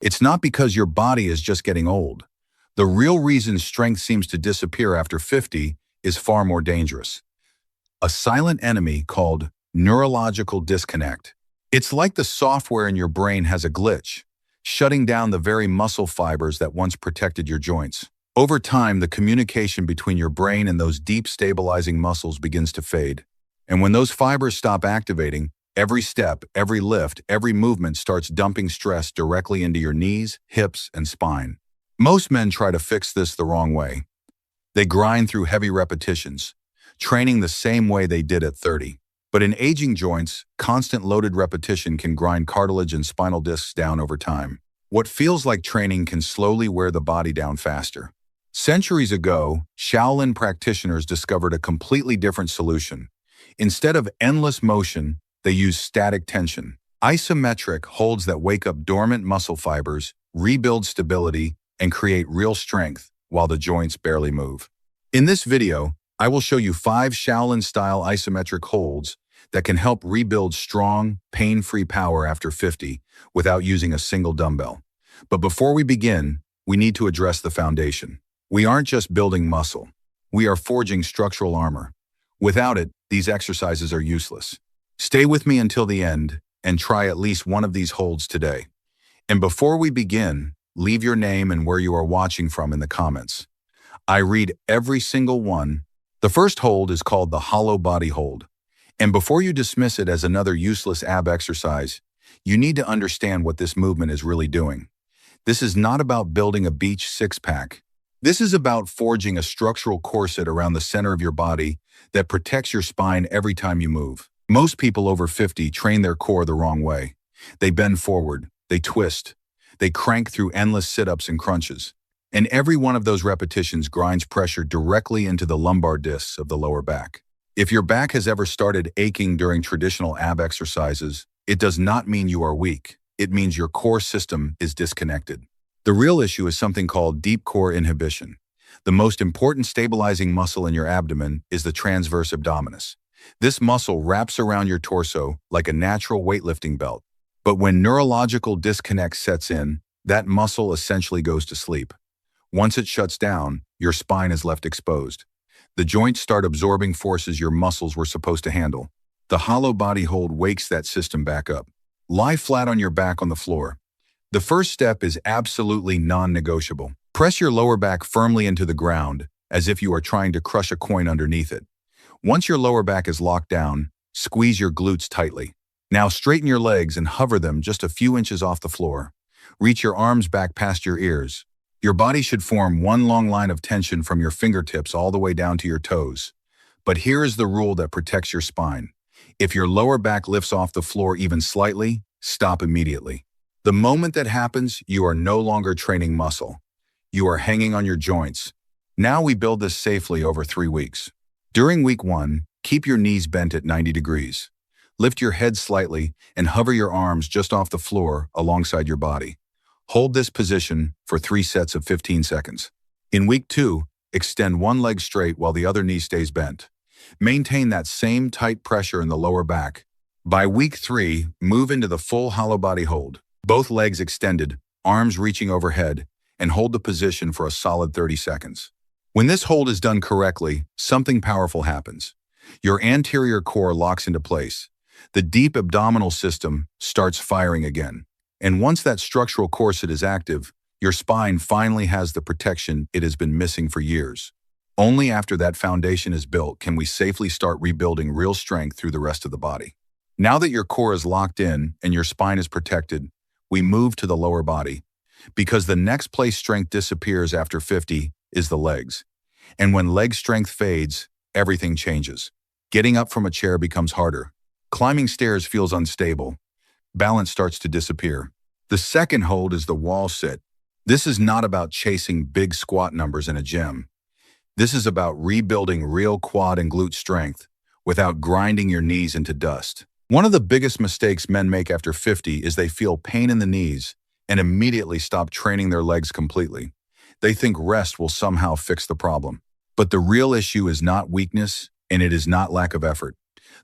It's not because your body is just getting old. The real reason strength seems to disappear after 50 is far more dangerous. A silent enemy called neurological disconnect. It's like the software in your brain has a glitch, shutting down the very muscle fibers that once protected your joints. Over time, the communication between your brain and those deep stabilizing muscles begins to fade. And when those fibers stop activating, every step, every lift, every movement starts dumping stress directly into your knees, hips, and spine. Most men try to fix this the wrong way. They grind through heavy repetitions, training the same way they did at 30. But in aging joints, constant loaded repetition can grind cartilage and spinal discs down over time. What feels like training can slowly wear the body down faster. Centuries ago, Shaolin practitioners discovered a completely different solution. Instead of endless motion, they use static tension. Isometric holds that wake up dormant muscle fibers, rebuild stability, and create real strength while the joints barely move. In this video, I will show you 5 Shaolin-style isometric holds that can help rebuild strong, pain-free power after 50 without using a single dumbbell. But before we begin, we need to address the foundation. We aren't just building muscle. We are forging structural armor. Without it, these exercises are useless. Stay with me until the end and try at least one of these holds today. And before we begin, leave your name and where you are watching from in the comments. I read every single one. The first hold is called the hollow body hold. And before you dismiss it as another useless ab exercise, you need to understand what this movement is really doing. This is not about building a beach six-pack. This is about forging a structural corset around the center of your body that protects your spine every time you move. Most people over 50 train their core the wrong way. They bend forward, they twist, they crank through endless sit-ups and crunches. And every one of those repetitions grinds pressure directly into the lumbar discs of the lower back. If your back has ever started aching during traditional ab exercises, it does not mean you are weak. It means your core system is disconnected. The real issue is something called deep core inhibition. The most important stabilizing muscle in your abdomen is the transverse abdominis. This muscle wraps around your torso like a natural weightlifting belt. But when neurological disconnect sets in, that muscle essentially goes to sleep. Once it shuts down, your spine is left exposed. The joints start absorbing forces your muscles were supposed to handle. The hollow body hold wakes that system back up. Lie flat on your back on the floor. The first step is absolutely non-negotiable. Press your lower back firmly into the ground, as if you are trying to crush a coin underneath it. Once your lower back is locked down, squeeze your glutes tightly. Now straighten your legs and hover them just a few inches off the floor. Reach your arms back past your ears. Your body should form one long line of tension from your fingertips all the way down to your toes. But here is the rule that protects your spine. If your lower back lifts off the floor even slightly, stop immediately. The moment that happens, you are no longer training muscle. You are hanging on your joints. Now we build this safely over 3 weeks. During week 1, keep your knees bent at 90 degrees. Lift your head slightly and hover your arms just off the floor alongside your body. Hold this position for 3 sets of 15 seconds. In week 2, extend one leg straight while the other knee stays bent. Maintain that same tight pressure in the lower back. By week 3, move into the full hollow body hold. Both legs extended, arms reaching overhead, and hold the position for a solid 30 seconds. When this hold is done correctly, something powerful happens. Your anterior core locks into place. The deep abdominal system starts firing again. And once that structural corset is active, your spine finally has the protection it has been missing for years. Only after that foundation is built can we safely start rebuilding real strength through the rest of the body. Now that your core is locked in and your spine is protected, we move to the lower body. Because the next place strength disappears after 50 is the legs. And when leg strength fades, everything changes. Getting up from a chair becomes harder. Climbing stairs feels unstable. Balance starts to disappear. The second hold is the wall sit. This is not about chasing big squat numbers in a gym. This is about rebuilding real quad and glute strength without grinding your knees into dust. One of the biggest mistakes men make after 50 is they feel pain in the knees and immediately stop training their legs completely. They think rest will somehow fix the problem. But the real issue is not weakness, and it is not lack of effort.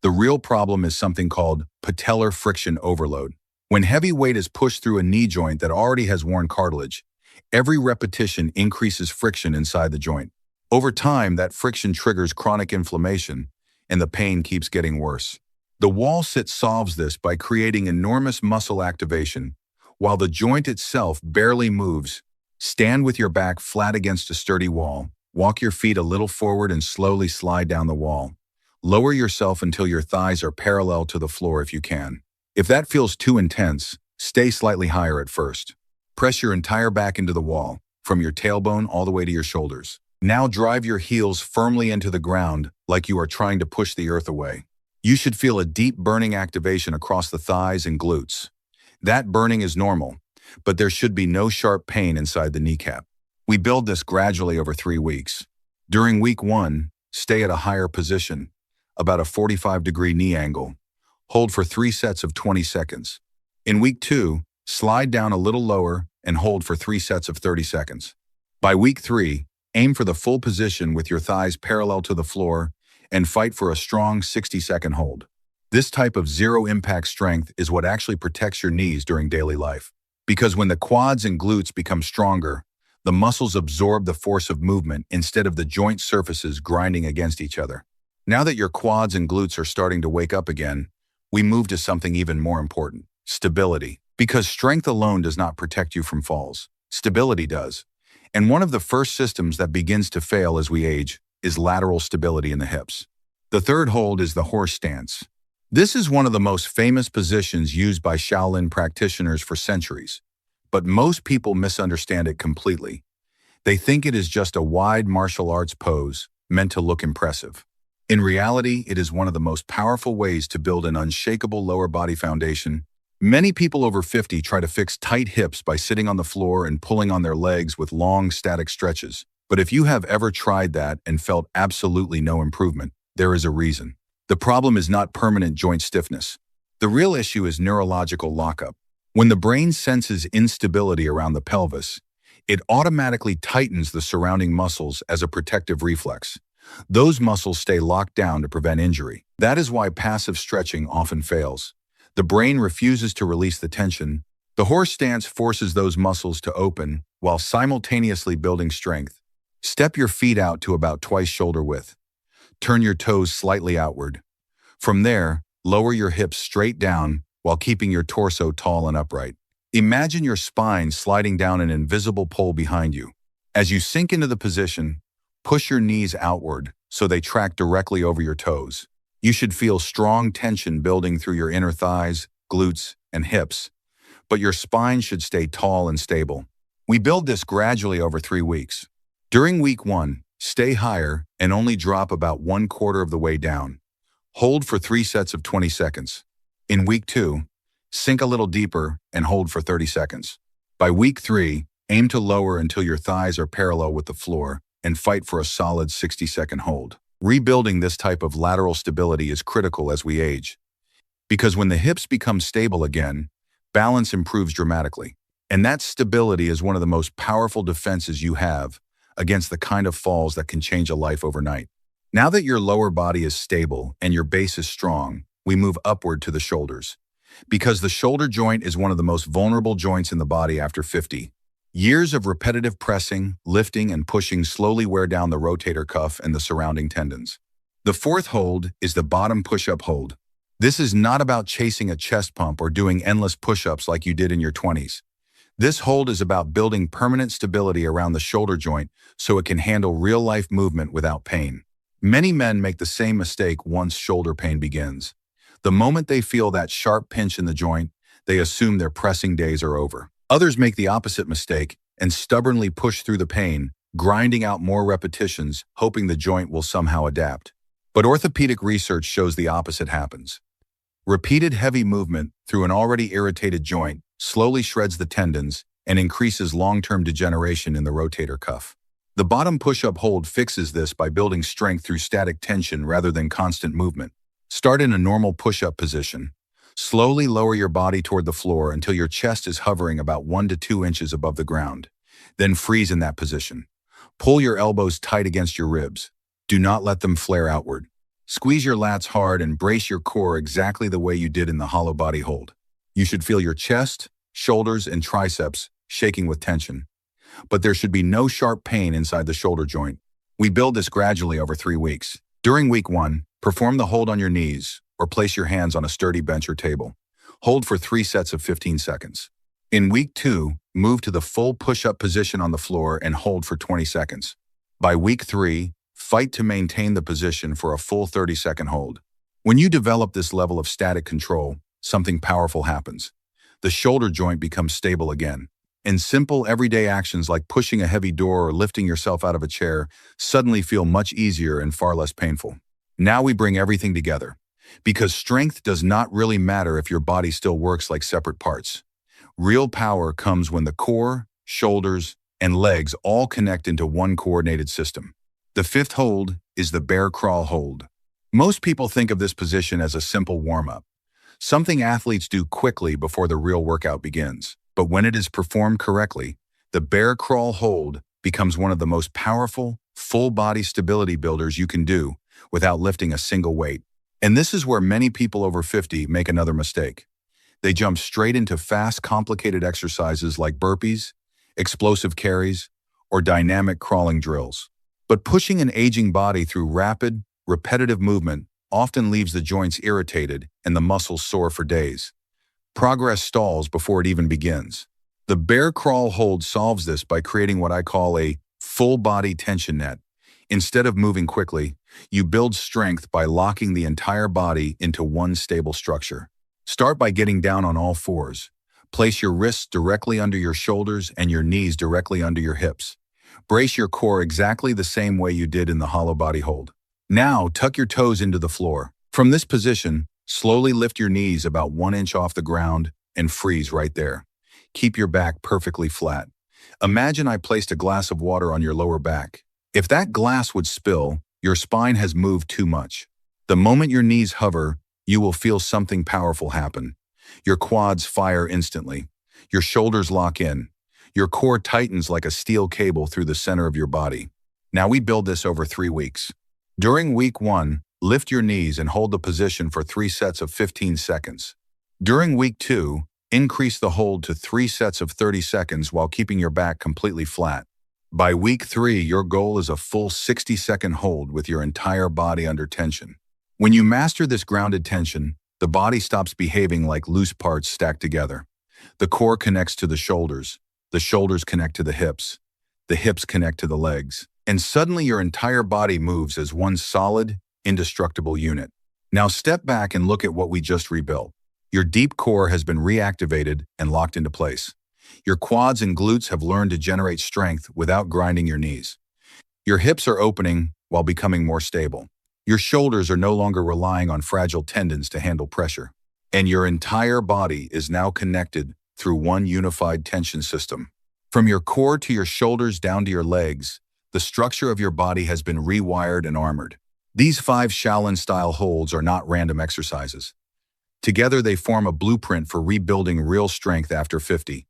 The real problem is something called patellar friction overload. When heavy weight is pushed through a knee joint that already has worn cartilage, every repetition increases friction inside the joint. Over time, that friction triggers chronic inflammation, and the pain keeps getting worse. The wall sit solves this by creating enormous muscle activation, while the joint itself barely moves. Stand with your back flat against a sturdy wall, walk your feet a little forward and slowly slide down the wall. Lower yourself until your thighs are parallel to the floor if you can. If that feels too intense, stay slightly higher at first. Press your entire back into the wall, from your tailbone all the way to your shoulders. Now drive your heels firmly into the ground like you are trying to push the earth away. You should feel a deep burning activation across the thighs and glutes. That burning is normal, but there should be no sharp pain inside the kneecap. We build this gradually over 3 weeks. During week 1, stay at a higher position, about a 45-degree knee angle. Hold for 3 sets of 20 seconds. In week 2, slide down a little lower and hold for 3 sets of 30 seconds. By week 3, aim for the full position with your thighs parallel to the floor and fight for a strong 60-second hold. This type of zero-impact strength is what actually protects your knees during daily life. Because when the quads and glutes become stronger, the muscles absorb the force of movement instead of the joint surfaces grinding against each other. Now that your quads and glutes are starting to wake up again, we move to something even more important: stability. Because strength alone does not protect you from falls. Stability does. And one of the first systems that begins to fail as we age is lateral stability in the hips. The third hold is the horse stance. This is one of the most famous positions used by Shaolin practitioners for centuries, but most people misunderstand it completely. They think it is just a wide martial arts pose meant to look impressive. In reality, it is one of the most powerful ways to build an unshakable lower body foundation. Many people over 50 try to fix tight hips by sitting on the floor and pulling on their legs with long, static stretches. But if you have ever tried that and felt absolutely no improvement, there is a reason. The problem is not permanent joint stiffness. The real issue is neurological lockup. When the brain senses instability around the pelvis, it automatically tightens the surrounding muscles as a protective reflex. Those muscles stay locked down to prevent injury. That is why passive stretching often fails. The brain refuses to release the tension. The horse stance forces those muscles to open while simultaneously building strength. Step your feet out to about twice shoulder width. Turn your toes slightly outward. From there, lower your hips straight down while keeping your torso tall and upright. Imagine your spine sliding down an invisible pole behind you. As you sink into the position, push your knees outward so they track directly over your toes. You should feel strong tension building through your inner thighs, glutes, and hips, but your spine should stay tall and stable. We build this gradually over 3 weeks. During week 1, stay higher and only drop about 1/4 of the way down. Hold for 3 sets of 20 seconds. In week 2, sink a little deeper and hold for 30 seconds. By week 3, aim to lower until your thighs are parallel with the floor and fight for a solid 60-second hold. Rebuilding this type of lateral stability is critical as we age, because when the hips become stable again, balance improves dramatically. And that stability is one of the most powerful defenses you have against the kind of falls that can change a life overnight. Now that your lower body is stable and your base is strong, we move upward to the shoulders. Because the shoulder joint is one of the most vulnerable joints in the body after 50. Years of repetitive pressing, lifting, and pushing slowly wear down the rotator cuff and the surrounding tendons. The fourth hold is the bottom push-up hold. This is not about chasing a chest pump or doing endless push-ups like you did in your 20s. This hold is about building permanent stability around the shoulder joint so it can handle real-life movement without pain. Many men make the same mistake once shoulder pain begins. The moment they feel that sharp pinch in the joint, they assume their pressing days are over. Others make the opposite mistake and stubbornly push through the pain, grinding out more repetitions, hoping the joint will somehow adapt. But orthopedic research shows the opposite happens. Repeated heavy movement through an already irritated joint slowly shreds the tendons and increases long-term degeneration in the rotator cuff. The bottom push-up hold fixes this by building strength through static tension rather than constant movement. Start in a normal push-up position. Slowly lower your body toward the floor until your chest is hovering about 1 to 2 inches above the ground. Then freeze in that position. Pull your elbows tight against your ribs. Do not let them flare outward. Squeeze your lats hard and brace your core exactly the way you did in the hollow body hold. You should feel your chest, shoulders, and triceps shaking with tension. But there should be no sharp pain inside the shoulder joint. We build this gradually over 3 weeks. During week 1, perform the hold on your knees or place your hands on a sturdy bench or table. Hold for 3 sets of 15 seconds. In week 2, move to the full push-up position on the floor and hold for 20 seconds. By week 3, fight to maintain the position for a full 30-second hold. When you develop this level of static control, something powerful happens. The shoulder joint becomes stable again. And simple, everyday actions like pushing a heavy door or lifting yourself out of a chair suddenly feel much easier and far less painful. Now we bring everything together. Because strength does not really matter if your body still works like separate parts. Real power comes when the core, shoulders, and legs all connect into one coordinated system. The 5th hold is the bear crawl hold. Most people think of this position as a simple warm-up, something athletes do quickly before the real workout begins. But when it is performed correctly, the bear crawl hold becomes one of the most powerful, full-body stability builders you can do without lifting a single weight. And this is where many people over 50 make another mistake. They jump straight into fast, complicated exercises like burpees, explosive carries, or dynamic crawling drills. But pushing an aging body through rapid, repetitive movement often leaves the joints irritated and the muscles sore for days. Progress stalls before it even begins. The bear crawl hold solves this by creating what I call a full-body tension net. Instead of moving quickly, you build strength by locking the entire body into one stable structure. Start by getting down on all fours. Place your wrists directly under your shoulders and your knees directly under your hips. Brace your core exactly the same way you did in the hollow body hold. Now, tuck your toes into the floor. From this position, slowly lift your knees about 1 inch off the ground and freeze right there. Keep your back perfectly flat. Imagine I placed a glass of water on your lower back. If that glass would spill, your spine has moved too much. The moment your knees hover, you will feel something powerful happen. Your quads fire instantly. Your shoulders lock in. Your core tightens like a steel cable through the center of your body. Now we build this over 3 weeks. During week 1, lift your knees and hold the position for 3 sets of 15 seconds. During week 2, increase the hold to 3 sets of 30 seconds while keeping your back completely flat. By week 3, your goal is a full 60-second hold with your entire body under tension. When you master this grounded tension, the body stops behaving like loose parts stacked together. The core connects to the shoulders connect to the hips connect to the legs, and suddenly your entire body moves as one solid, indestructible unit. Now step back and look at what we just rebuilt. Your deep core has been reactivated and locked into place. Your quads and glutes have learned to generate strength without grinding your knees. Your hips are opening while becoming more stable. Your shoulders are no longer relying on fragile tendons to handle pressure. And your entire body is now connected through one unified tension system. From your core to your shoulders down to your legs, the structure of your body has been rewired and armored. These 5 Shaolin-style holds are not random exercises. Together they form a blueprint for rebuilding real strength after 50.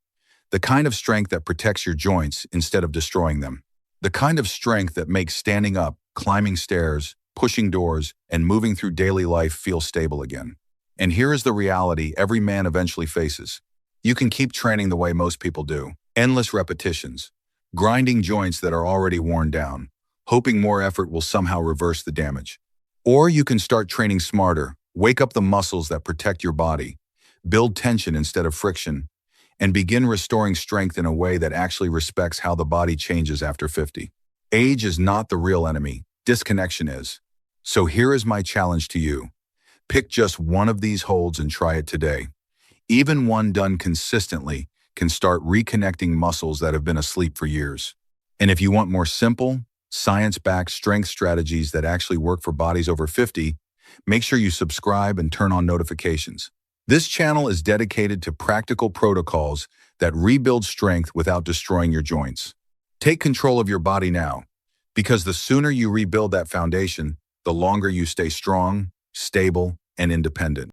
The kind of strength that protects your joints instead of destroying them. The kind of strength that makes standing up, climbing stairs, pushing doors, and moving through daily life feel stable again. And here is the reality every man eventually faces. You can keep training the way most people do. Endless repetitions, grinding joints that are already worn down, hoping more effort will somehow reverse the damage. Or you can start training smarter, wake up the muscles that protect your body, build tension instead of friction, and begin restoring strength in a way that actually respects how the body changes after 50. Age is not the real enemy, disconnection is. So here is my challenge to you. Pick just one of these holds and try it today. Even one done consistently can start reconnecting muscles that have been asleep for years. And if you want more simple, science-backed strength strategies that actually work for bodies over 50, make sure you subscribe and turn on notifications. This channel is dedicated to practical protocols that rebuild strength without destroying your joints. Take control of your body now, because the sooner you rebuild that foundation, the longer you stay strong, stable, and independent.